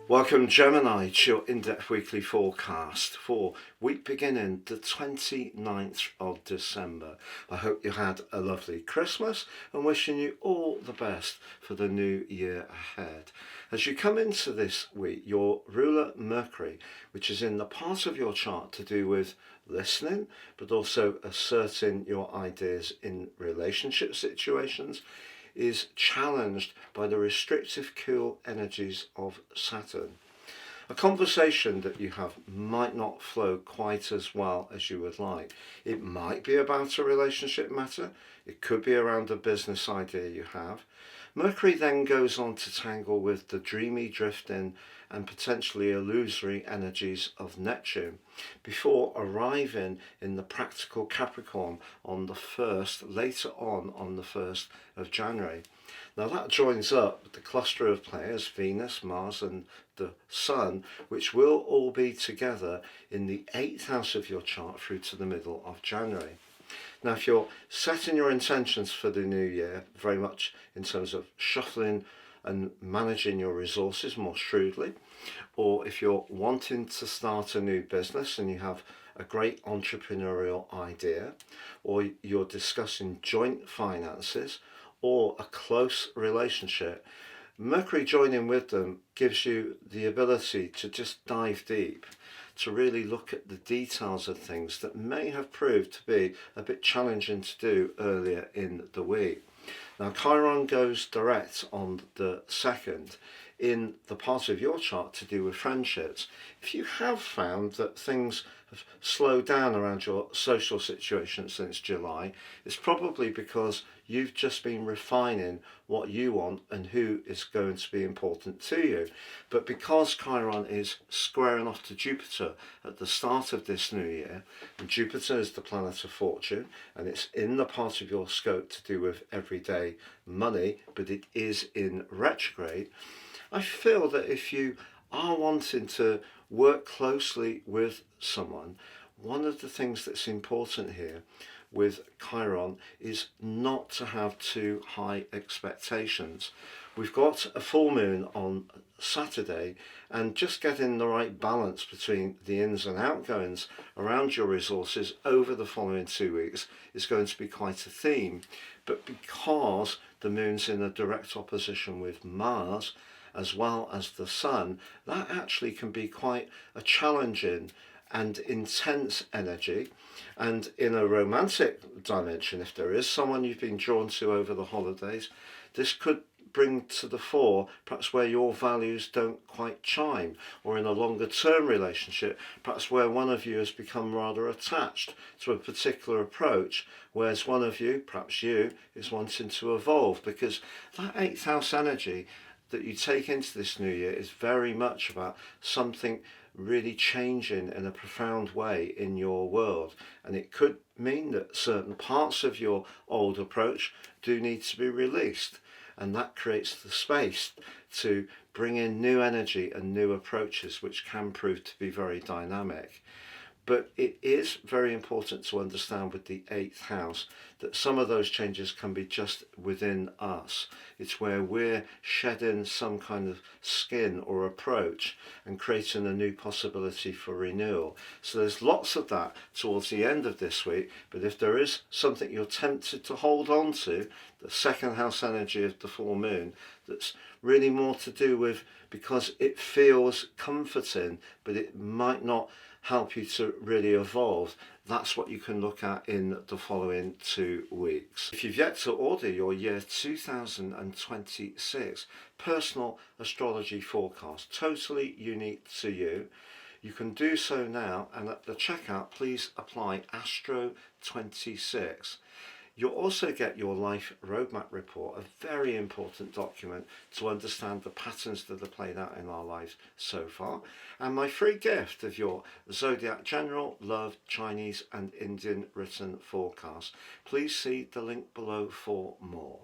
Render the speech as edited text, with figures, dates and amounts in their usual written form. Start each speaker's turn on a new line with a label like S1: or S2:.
S1: Welcome Gemini to your in-depth weekly forecast for week beginning the 29th of December. I hope you had a lovely Christmas and wishing you all the best for the new year ahead. As you come into this week, your ruler Mercury, which is in the part of your chart to do with listening, but also asserting your ideas in relationship situations, is challenged by the restrictive cool energies of Saturn. A conversation that you have might not flow quite as well as you would like. It might be about a relationship matter. It could be around a business idea you have. Mercury then goes on to tangle with the dreamy, drifting and potentially illusory energies of Neptune before arriving in the practical Capricorn on the 1st, later on the 1st of January. Now that joins up with the cluster of players, Venus, Mars and the Sun, which will all be together in the 8th house of your chart through to the middle of January. Now, if you're setting your intentions for the new year, very much in terms of shuffling and managing your resources more shrewdly, or if you're wanting to start a new business and you have a great entrepreneurial idea, or you're discussing joint finances or a close relationship, Mercury joining with them gives you the ability to just dive deep, to really look at the details of things that may have proved to be a bit challenging to do earlier in the week. Now Chiron goes direct on the 2nd in the part of your chart to do with friendships. If you have found that things have slowed down around your social situation since July, it's probably because you've just been refining what you want and who is going to be important to you. But because Chiron is squaring off to Jupiter at the start of this new year, and Jupiter is the planet of fortune, and it's in the part of your scope to do with everyday money, but it is in retrograde, I feel that if you are wanting to work closely with someone, one of the things that's important here with Chiron is not to have too high expectations. We've got a full moon on Saturday, and just getting the right balance between the ins and outgoings around your resources over the following 2 weeks is going to be quite a theme. But because the moon's in a direct opposition with Mars as well as the Sun, that actually can be quite a challenging and intense energy. And in a romantic dimension, if there is someone you've been drawn to over the holidays, this could bring to the fore perhaps where your values don't quite chime, or in a longer term relationship, perhaps where one of you has become rather attached to a particular approach, whereas one of you, perhaps you, is wanting to evolve, because that 8th house energy that you take into this new year is very much about something really changing in a profound way in your world. And it could mean that certain parts of your old approach do need to be released, and that creates the space to bring in new energy and new approaches, which can prove to be very dynamic. But it is very important to understand with the 8th house that some of those changes can be just within us. It's where we're shedding some kind of skin or approach and creating a new possibility for renewal. So there's lots of that towards the end of this week, but if there is something you're tempted to hold on to, the 2nd house energy of the full moon, that's really more to do with because it feels comforting, but it might not help you to really evolve, that's what you can look at in the following 2 weeks. If you've yet to order your year 2026 personal astrology forecast, totally unique to you, you can do so now, and at the checkout please apply Astro26. You'll also get your life roadmap report, a very important document to understand the patterns that are played out in our lives so far, and my free gift of your Zodiac General, Love, Chinese and Indian written forecast. Please see the link below for more.